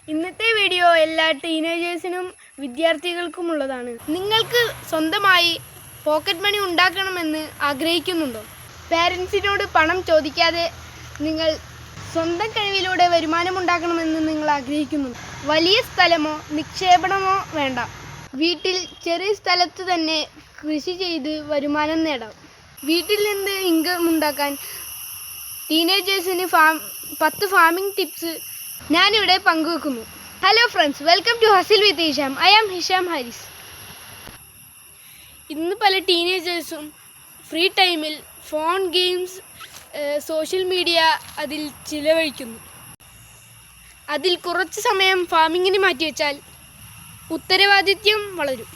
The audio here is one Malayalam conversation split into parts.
ഇന്നത്തെ വീഡിയോ എല്ലാ ടീനേജേഴ്സിനും വിദ്യാർത്ഥികൾക്കുമുള്ളതാണ്. നിങ്ങൾക്ക് സ്വന്തമായി പോക്കറ്റ് മണി ഉണ്ടാക്കണമെന്ന് ആഗ്രഹിക്കുന്നുണ്ടോ? പാരൻസിനോട് പണം ചോദിക്കാതെ നിങ്ങൾ സ്വന്തം കഴിവിലൂടെ വരുമാനം ഉണ്ടാക്കണമെന്ന് നിങ്ങൾ ആഗ്രഹിക്കുന്നുണ്ടോ? വലിയ സ്ഥലമോ നിക്ഷേപണമോ വേണ്ട. വീട്ടിൽ ചെറിയ സ്ഥലത്ത് തന്നെ കൃഷി ചെയ്ത് വരുമാനം നേടാം. വീട്ടിൽ നിന്ന് ഇൻകം ഉണ്ടാക്കാൻ ടീനേജേഴ്സിന് 10 ഫാമിംഗ് ടിപ്സ് ഞാനിവിടെ പങ്കുവെക്കുന്നു. Hello friends, welcome to hustle with Hisham. I am Hisham Haris. ഇന്ന് പല ടീനേജേഴ്സും ഫ്രീ ടൈമിൽ ഫോൺ ഗെയിംസ്, സോഷ്യൽ മീഡിയ അതിൽ ചിലവഴിക്കുന്നു. അതിൽ കുറച്ച് സമയം ഫാമിങ്ങിന് മാറ്റിവെച്ചാൽ ഉത്തരവാദിത്യം വളരും,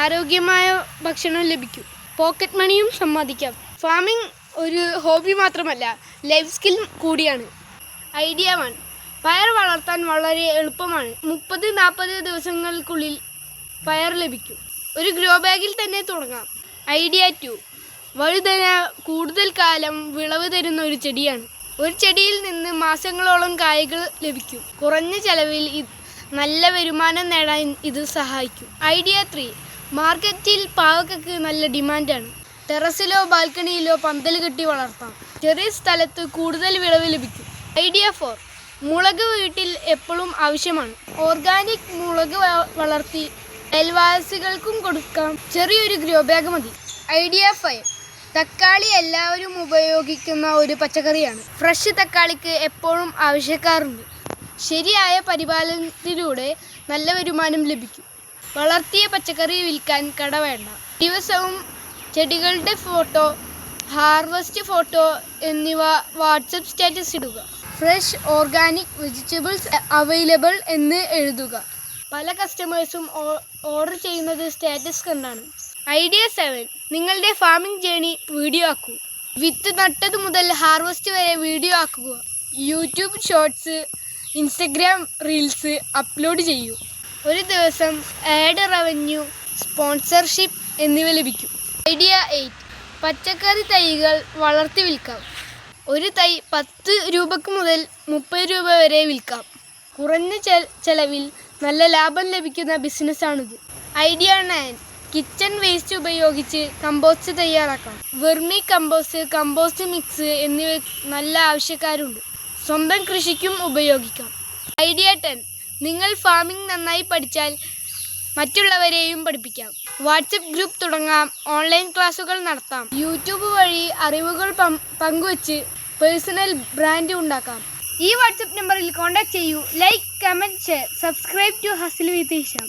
ആരോഗ്യമായ ഭക്ഷണം ലഭിക്കും, പോക്കറ്റ് മണിയും സമ്പാദിക്കാം. ഫാമിംഗ് ഒരു ഹോബി മാത്രമല്ല, ലൈഫ് സ്കിൽ കൂടിയാണ്. ഐഡിയ 1: പയർ വളർത്താൻ വളരെ എളുപ്പമാണ്. 30-40 ദിവസങ്ങൾക്കുള്ളിൽ പയർ ലഭിക്കും. ഒരു ഗ്രോ ബാഗിൽ തന്നെ തുടങ്ങാം. ഐഡിയ 2: വഴുതന കൂടുതൽ കാലം വിളവ് തരുന്ന ഒരു ചെടിയാണ്. ഒരു ചെടിയിൽ നിന്ന് മാസങ്ങളോളം കായ്കൾ ലഭിക്കും. കുറഞ്ഞ ചെലവിൽ നല്ല വരുമാനം നേടാൻ ഇത് സഹായിക്കും. ഐഡിയ 3: മാർക്കറ്റിൽ പാവയ്ക്കക്ക് നല്ല ഡിമാൻഡാണ്. ടെറസിലോ ബാൽക്കണിയിലോ പന്തൽ കെട്ടി വളർത്താം. ചെറിയ സ്ഥലത്ത് കൂടുതൽ വിളവ് ലഭിക്കും. ഐഡിയ 4: മുളക് വീട്ടിൽ എപ്പോഴും ആവശ്യമാണ്. ഓർഗാനിക് മുളക് വളർത്തി അയൽവാസികൾക്കും കൊടുക്കാം. ചെറിയൊരു ഗ്രോ ബാഗ് മതി. ഐഡിയ 5: തക്കാളി എല്ലാവരും ഉപയോഗിക്കുന്ന ഒരു പച്ചക്കറിയാണ്. ഫ്രഷ് തക്കാളിക്ക് എപ്പോഴും ആവശ്യക്കാരുണ്ട്. ശരിയായ പരിപാലനത്തിലൂടെ നല്ല വരുമാനം ലഭിക്കും. വളർത്തിയ പച്ചക്കറി വിൽക്കാൻ കട വേണ്ട. ദിവസവും ചെടികളുടെ ഫോട്ടോ, ഹാർവസ്റ്റ് ഫോട്ടോ എന്നിവ വാട്സപ്പ് സ്റ്റാറ്റസ് ഇടുക. ഫ്രഷ് ഓർഗാനിക് വെജിറ്റബിൾസ് അവൈലബിൾ എന്ന് എഴുതുക. പല കസ്റ്റമേഴ്സും ഓർഡർ ചെയ്യുന്നത് സ്റ്റാറ്റസ് കണ്ടാണ്. ഐഡിയ 7: നിങ്ങളുടെ ഫാമിംഗ് ജേണി വീഡിയോ ആക്കൂ. വിത്ത് നട്ടത് മുതൽ ഹാർവസ്റ്റ് വരെ വീഡിയോ ആക്കുക. YouTube shorts, Instagram reels upload ചെയ്യൂ. ഒരു ദിവസം ആഡ് റവന്യൂ, സ്പോൺസർഷിപ്പ് എന്നിവ ലഭിക്കും. ഐഡിയ 8: പച്ചക്കറി തൈകൾ വളർത്തി വിൽക്കാം. ഒരു തൈ 10 രൂപക്ക് മുതൽ 30 രൂപ വരെ വിൽക്കാം. കുറഞ്ഞ ചെലവിൽ നല്ല ലാഭം ലഭിക്കുന്ന ബിസിനസ്സാണിത്. ഐഡിയ 9: കിച്ചൺ വേസ്റ്റ് ഉപയോഗിച്ച് കമ്പോസ്റ്റ് തയ്യാറാക്കാം. വെർമി കമ്പോസ്റ്റ്, കമ്പോസ്റ്റ് മിക്സ് എന്നിവ നല്ല ആവശ്യക്കാരുണ്ട്. സ്വന്തം കൃഷിക്കും ഉപയോഗിക്കാം. ഐഡിയ 10: നിങ്ങൾ ഫാമിംഗ് നന്നായി പഠിച്ചാൽ മറ്റുള്ളവരെയും പഠിപ്പിക്കാം. വാട്സപ്പ് ഗ്രൂപ്പ് തുടങ്ങാം. ഓൺലൈൻ ക്ലാസുകൾ നടത്താം. യൂട്യൂബ് വഴി അറിവുകൾ പങ്കുവച്ച് പേഴ്സണൽ ബ്രാൻഡ് ഉണ്ടാക്കാം. ഈ വാട്സപ്പ് നമ്പറിൽ കോൺടാക്ട് ചെയ്യൂ. Like, comment, share, subscribe to hustle with Hisham.